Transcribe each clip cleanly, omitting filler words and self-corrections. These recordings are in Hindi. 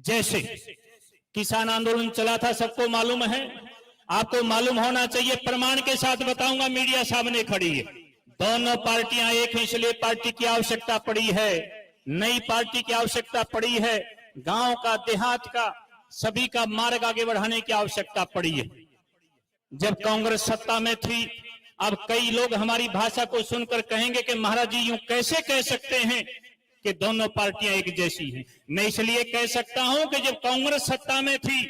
जैसे किसान आंदोलन चला था, सबको मालूम है, आपको मालूम होना चाहिए, प्रमाण के साथ बताऊंगा, मीडिया सामने खड़ी है। दोनों पार्टियां एक हैं, इसलिए पार्टी की आवश्यकता पड़ी है, नई पार्टी की आवश्यकता पड़ी है, गांव का, देहात का, सभी का मार्ग आगे बढ़ाने की आवश्यकता पड़ी है। जब कांग्रेस सत्ता में थी, अब कई लोग हमारी भाषा को सुनकर कहेंगे कि महाराज जी यूं कैसे कह सकते हैं कि दोनों पार्टियां एक जैसी हैं। मैं इसलिए कह सकता हूं कि जब कांग्रेस सत्ता में थी,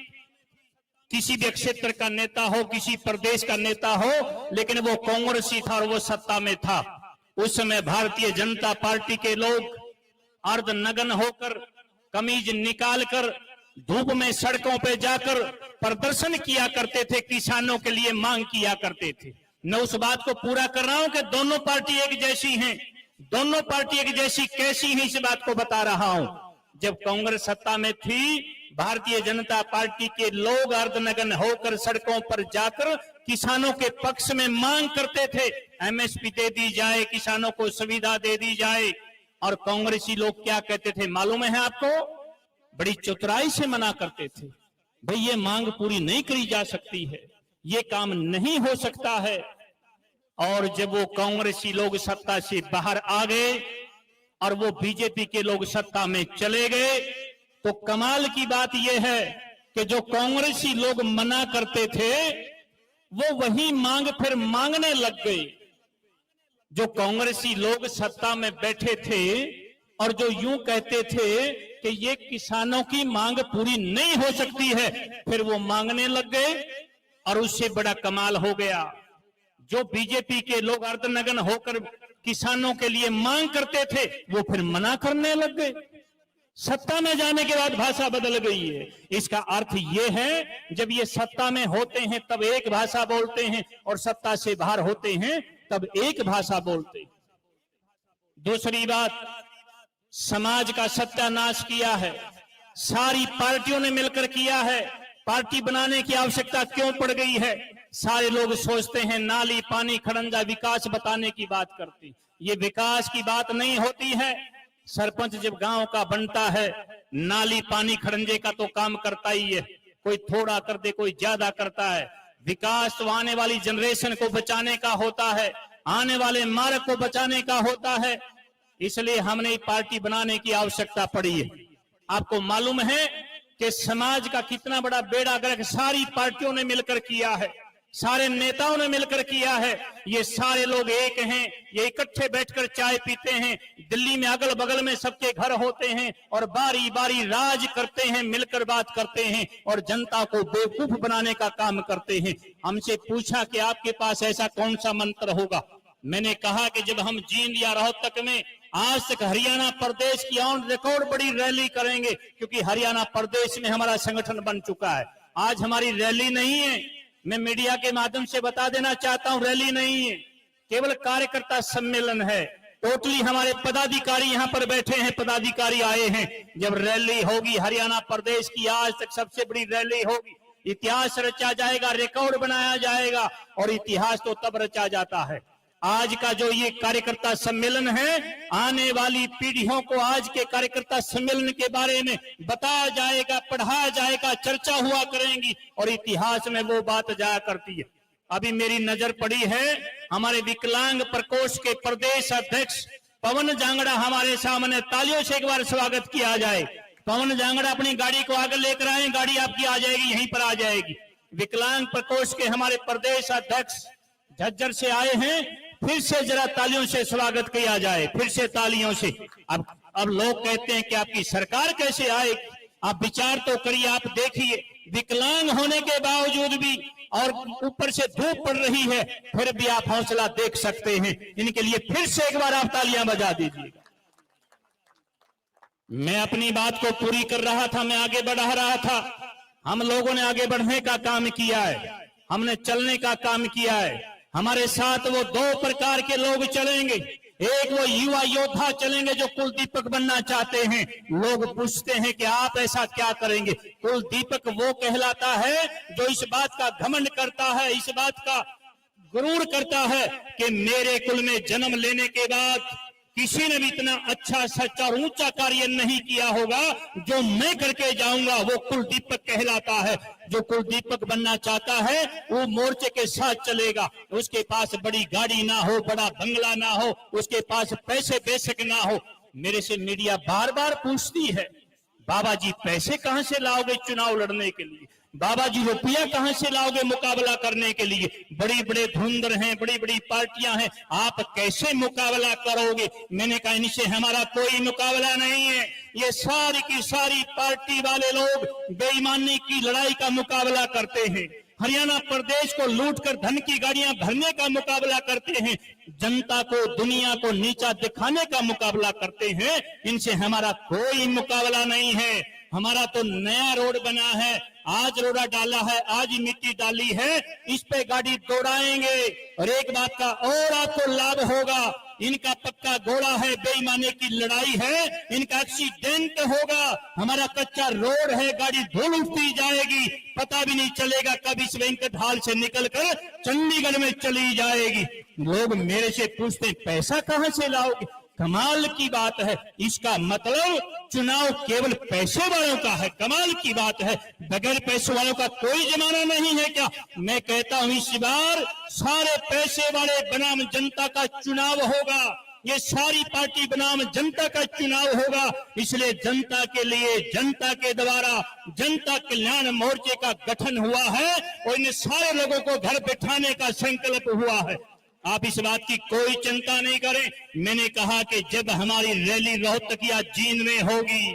किसी भी क्षेत्र का नेता हो, किसी प्रदेश का नेता हो, लेकिन वो कांग्रेसी था और वो सत्ता में था। उस समय भारतीय जनता पार्टी के लोग अर्धनग्न होकर, कमीज निकालकर, धूप में सड़कों पे जाकर प्रदर्शन किया करते थे, किसानों के लिए मांग किया करते थे। मैं उस बात को पूरा कर रहा हूं कि दोनों पार्टी एक जैसी हैं। दोनों पार्टी एक जैसी कैसी है, इस बात को बता रहा हूं। जब कांग्रेस सत्ता में थी, भारतीय जनता पार्टी के लोग अर्धनग्न होकर सड़कों पर जाकर किसानों के पक्ष में मांग करते थे, एमएसपी दे दी जाए, किसानों को सुविधा दे दी जाए। और कांग्रेसी लोग क्या कहते थे मालूम है आपको? बड़ी चतुराई से मना करते थे, भाई ये मांग पूरी नहीं करी जा सकती है, ये काम नहीं हो सकता है। और जब वो कांग्रेसी लोग सत्ता से बाहर आ गए और वो बीजेपी के लोग सत्ता में चले गए, तो कमाल की बात यह है कि जो कांग्रेसी लोग मना करते थे, वो वही मांग फिर मांगने लग गए। जो कांग्रेसी लोग सत्ता में बैठे थे और जो यूं कहते थे कि ये किसानों की मांग पूरी नहीं हो सकती है, फिर वो मांगने लग गए। और उससे बड़ा कमाल हो गया, जो बीजेपी के लोग अर्धनग्न होकर किसानों के लिए मांग करते थे, वो फिर मना करने लग गए। सत्ता में जाने के बाद भाषा बदल गई है। इसका अर्थ यह है, जब ये सत्ता में होते हैं तब एक भाषा बोलते हैं, और सत्ता से बाहर होते हैं तब एक भाषा बोलते हैं। दूसरी बात, समाज का सत्यानाश किया है, सारी पार्टियों ने मिलकर किया है। पार्टी बनाने की आवश्यकता क्यों पड़ गई है? सारे लोग सोचते हैं नाली, पानी, खड़ंजा विकास बताने की बात करते, ये विकास की बात नहीं होती है। सरपंच जब गांव का बनता है, नाली, पानी, खड़ंजे का तो काम करता ही है, कोई थोड़ा कर दे, कोई ज्यादा करता है। विकास तो आने वाली जनरेशन को बचाने का होता है, आने वाले मार्ग को बचाने का होता है। इसलिए हमने पार्टी बनाने की आवश्यकता पड़ी है। आपको मालूम है कि समाज का कितना बड़ा बेड़ा गर्क सारी पार्टियों ने मिलकर किया है, सारे नेताओं ने मिलकर किया है। ये सारे लोग एक हैं, ये इकट्ठे बैठकर चाय पीते हैं, दिल्ली में अगल बगल में सबके घर होते हैं और बारी बारी राज करते हैं, मिलकर बात करते हैं और जनता को बेवकूफ बनाने का काम करते हैं। हमसे पूछा कि आपके पास ऐसा कौन सा मंत्र होगा? मैंने कहा कि जब हम जींद या रोहतक में आज तक हरियाणा प्रदेश की ऑन रिकॉर्ड बड़ी रैली करेंगे, क्योंकि हरियाणा प्रदेश में हमारा संगठन बन चुका है। आज हमारी रैली नहीं है, मैं मीडिया के माध्यम से बता देना चाहता हूं, रैली नहीं है, केवल कार्यकर्ता सम्मेलन है। टोटली हमारे पदाधिकारी यहां पर बैठे हैं, पदाधिकारी आए हैं। जब रैली होगी हरियाणा प्रदेश की आज तक सबसे बड़ी रैली होगी, इतिहास रचा जाएगा, रिकॉर्ड बनाया जाएगा। और इतिहास तो तब रचा जाता है, आज का जो ये कार्यकर्ता सम्मेलन है, आने वाली पीढ़ियों को आज के कार्यकर्ता सम्मेलन के बारे में बताया जाएगा, पढ़ाया जाएगा, चर्चा हुआ करेंगी और इतिहास में वो बात जाया करती है। अभी मेरी नजर पड़ी है, हमारे विकलांग प्रकोष्ठ के प्रदेश अध्यक्ष पवन जांगड़ा हमारे सामने, तालियों से एक बार स्वागत किया जाए। पवन जांगड़ा अपनी गाड़ी को आगे लेकर आए, गाड़ी आपकी आ जाएगी, यहीं पर आ जाएगी। विकलांग प्रकोष्ठ के हमारे प्रदेश अध्यक्ष झज्जर से आए हैं, फिर से जरा तालियों से स्वागत किया जाए, फिर से तालियों से। अब लोग कहते हैं कि आपकी सरकार कैसे आए? आप विचार तो करिए, आप देखिए, विकलांग होने के बावजूद भी और ऊपर से धूप पड़ रही है, फिर भी आप हौसला देख सकते हैं। इनके लिए फिर से एक बार आप तालियां बजा दीजिएगा। मैं अपनी बात को पूरी कर रहा था, मैं आगे बढ़ा रहा था। हम लोगों ने आगे बढ़ने का काम किया है, हमने चलने का काम किया है। हमारे साथ वो दो प्रकार के लोग चलेंगे, एक वो युवा योद्धा चलेंगे जो कुलदीपक बनना चाहते हैं। लोग पूछते हैं कि आप ऐसा क्या करेंगे? कुलदीपक वो कहलाता है जो इस बात का घमंड करता है, इस बात का गुरूर करता है कि मेरे कुल में जन्म लेने के बाद किसी ने भी इतना अच्छा सच्चा और ऊंचा कार्य नहीं किया होगा। जो मैं करके जाऊंगा वो कुलदीपक कहलाता है। जो कुलदीपक बनना चाहता है वो मोर्चे के साथ चलेगा। उसके पास बड़ी गाड़ी ना हो, बड़ा बंगला ना हो, उसके पास पैसे बेशक ना हो। मेरे से मीडिया बार बार पूछती है, बाबा जी पैसे कहां से लाओगे चुनाव लड़ने के लिए? बाबा जी रुपया कहां से लाओगे मुकाबला करने के लिए? बड़ी बड़े धुंधर हैं, बड़ी बड़ी पार्टियां हैं, आप कैसे मुकाबला करोगे? मैंने कहा इनसे हमारा कोई मुकाबला नहीं है। ये सारी की सारी पार्टी वाले लोग बेईमानी की लड़ाई का मुकाबला करते हैं। हरियाणा प्रदेश को लूटकर धन की गाड़ियां भरने का मुकाबला करते हैं। जनता को, दुनिया को नीचा दिखाने का मुकाबला करते हैं। इनसे हमारा कोई मुकाबला नहीं है। हमारा तो नया रोड बना है, आज रोड़ा डाला है, आज ही मिट्टी डाली है, इस पे गाड़ी दौड़ाएंगे। और एक बात का और आपको लाभ होगा, इनका पक्का घोड़ा है, बेईमानी की लड़ाई है, इनका एक्सीडेंट होगा। हमारा कच्चा रोड है, गाड़ी धूल उठती जाएगी, पता भी नहीं चलेगा कब इस वेंकट हाल से निकलकर चंडीगढ़ में चली जाएगी। लोग मेरे से पूछते पैसा कहां से लाओगे? कमाल की बात है। इसका मतलब चुनाव केवल पैसे वालों का है। कमाल की बात है, बगैर पैसे वालों का कोई जमाना नहीं है क्या? मैं कहता हूं इस बार सारे पैसे वाले बनाम जनता का चुनाव होगा। ये सारी पार्टी बनाम जनता का चुनाव होगा। इसलिए जनता के लिए, जनता के द्वारा जनता कल्याण मोर्चे का गठन हुआ है और इन सारे लोगों को घर बिठाने का संकल्प हुआ है। आप इस बात की कोई चिंता नहीं करें। मैंने कहा कि जब हमारी रैली रोहतकिया जींद में होगी,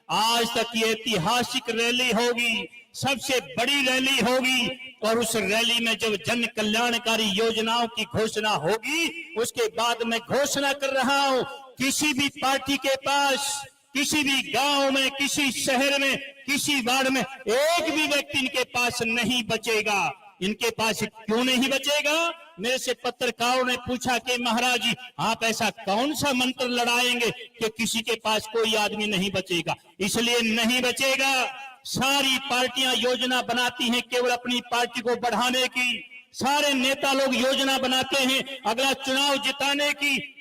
आज तक ये ऐतिहासिक रैली होगी, सबसे बड़ी रैली होगी, और उस रैली में जब जन कल्याणकारी योजनाओं की घोषणा होगी, उसके बाद मैं घोषणा कर रहा हूं, किसी भी पार्टी के पास, किसी भी गांव में, किसी शहर में, किसी वार्ड में एक भी व्यक्ति इनके पास नहीं बचेगा। इनके पास क्यों नहीं बचेगा? मेरे से पत्रकारों ने पूछा कि महाराज जी आप ऐसा कौन सा मंत्र लड़ाएंगे कि किसी के पास कोई आदमी नहीं बचेगा? इसलिए नहीं बचेगा। सारी पार्टियां योजना बनाती हैं केवल अपनी पार्टी को बढ़ाने की। सारे नेता लोग योजना बनाते हैं अगला चुनाव जिताने की।